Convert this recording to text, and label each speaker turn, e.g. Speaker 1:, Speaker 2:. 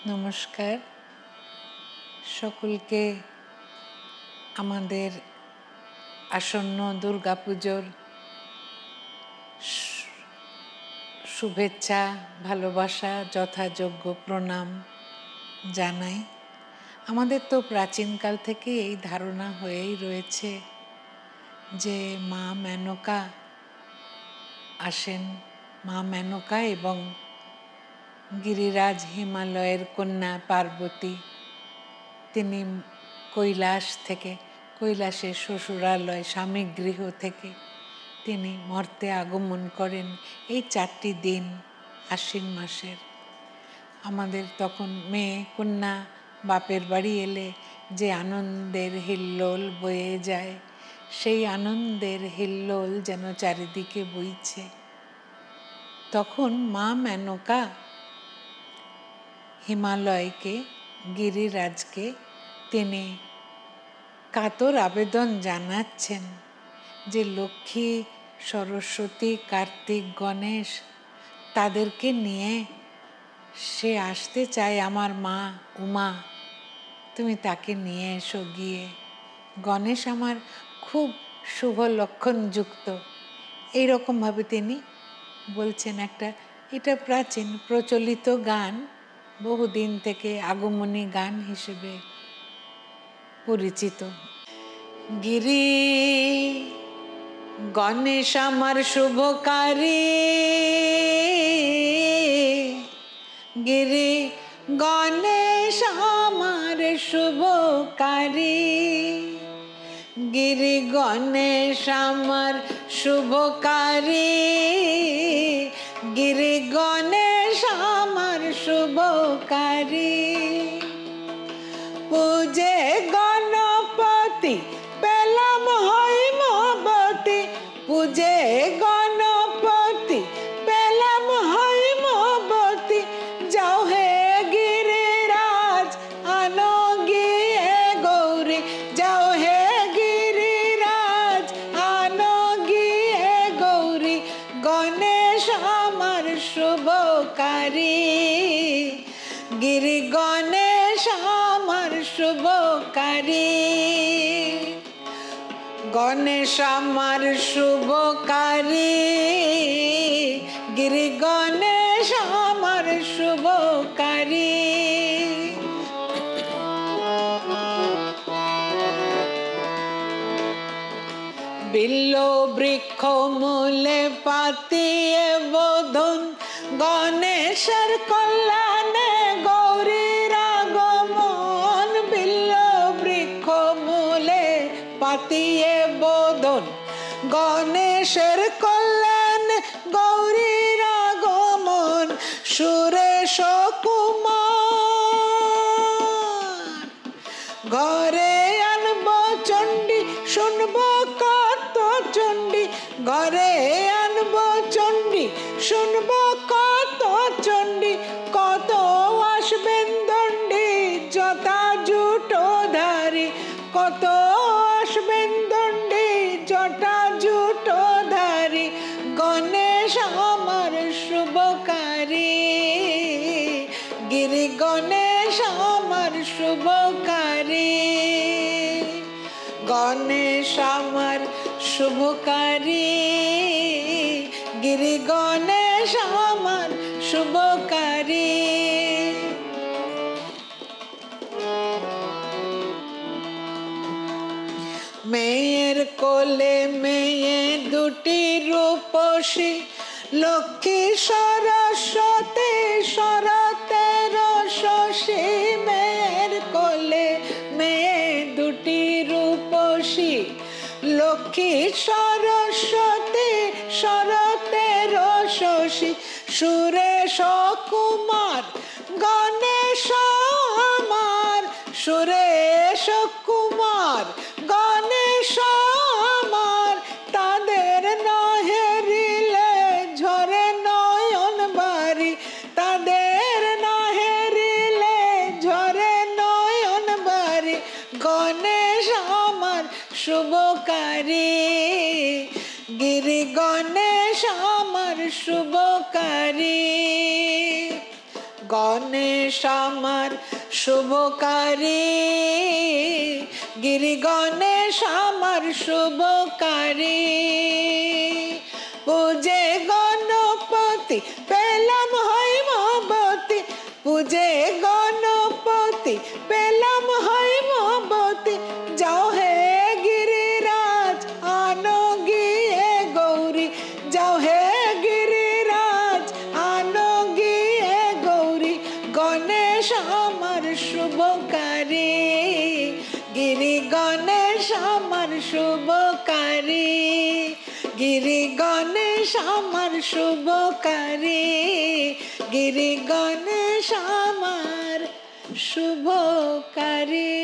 Speaker 1: নমস্কার সকলকে। আমাদের আসন্ন দুর্গাপুজোর শুভেচ্ছা, ভালোবাসা, যথাযোগ্য প্রণাম জানাই। আমাদের তো প্রাচীনকাল থেকে এই ধারণা হয়েই রয়েছে যে মা মেনকা আসেন, মা মেনকা এবং গিরিরাজ হিমালয়ের কন্যা পার্বতী তিনি কৈলাসের শ্বশুরালয় স্বামী গৃহ থেকে তিনি মর্তে আগমন করেন এই 4টি দিন আশ্বিন মাসের। আমাদের তখন মেয়ে কন্যা বাপের বাড়ি এলে যে আনন্দের হিল্লোল বয়ে যায়, সেই আনন্দের হিল্লোল যেন চারিদিকে বইছে। তখন মা মেনকা হিমালয়কে, গিরিরাজকে তিনি কাতর আবেদন জানাচ্ছেন যে লক্ষ্মী, সরস্বতী, কার্তিক, গণেশ তাদেরকে নিয়ে সে আসতে চায়। আমার মা উমা, তুমি তাকে নিয়ে এসো গিয়ে। গণেশ আমার খুব শুভ লক্ষণযুক্ত, এইরকমভাবে তিনি বলছেন। এটা প্রাচীন প্রচলিত গান, বহুদিন থেকে আগমনী গান হিসেবে পরিচিত। গিরি গণেশ আমার শুভকারী, গিরি গণেশ আমার শুভকারী, গিরি গণেশ আমার শুভকারী, গিরি গণেশ আমার শুভকারী। পূজে গণপতি পেলাম হৈমবতী, পূজে গণপতি পেলাম হৈমবতী, যাও হে গিরিরাজ আনো গিয়ে গৌরী, যাও হে গিরিরাজ আনো গিয়ে গৌরী। গণেশ আমার শুভকারী, গিরি গণেশ আমার শুভকারী, গণেশ আমার শুভকারী, গিরি গণেশ আমার শুভকারী। বিল্ল বৃক্ষ মূলে পাতিয়ে বোধন, গণেশের কল্যাণে গৌরীর আগমন। বিল্ল বৃক্ষ মূলে পাতিয়ে বোধন, গণেশের কল্যাণে গৌরীর আগমন। সুরেশ কুমার ঘরে আনবো চণ্ডী, শুনবো কত চণ্ডী, ঘরে আনবো চণ্ডী, শুনবো কত চণ্ডী। কত আসবেন দণ্ডী জটা জুটোধারী, কত আসবেন দণ্ডী জটা জুটোধারী। গণেশ আমার শুভকারী, গিরি গণেশ আমার শুভকারী, গণেশ আমার শুভকারী, গিরি গণেশ আমার শুভকারী। মেয়ের কোলে মেয়ে দুটি রূপসী, লক্ষ্মী সরস্বতী শরতের শশী। মেয়ের কোলে মেয়ে দুটি রূপসী, লক্ষ্মী সরস্বতী শরতের শশী। সুরেশ কুমার গণেশ আমার, সুরেশ কুমার গণেশ আমার, তাদের নহেরিলে ঝরে নয়ন বাড়ি, তাদের নহেরিলে ঝরে নয়ন বাড়ি। গণেশ আমার শুভকারী, গিরি গণেশ আমার শুভকারী, গণেশ আমার শুভকারী, গিরি গণেশ আমার শুভকারী। পূজে গণপতি পেলাম হৈমবতী, পূজে গণপতি পেলাম হৈমবতী। যাও হে গিরিরাজ আনো গিয়ে গৌরী, যাও হে গিরিরাজ আনো গিয়ে গৌরী। গণেশ আমার শুভকারী, গিরি গণেশ আমার শুভকারী, গিরি গণেশ আমার শুভকারী, গিরি গণেশ আমার শুভকারী।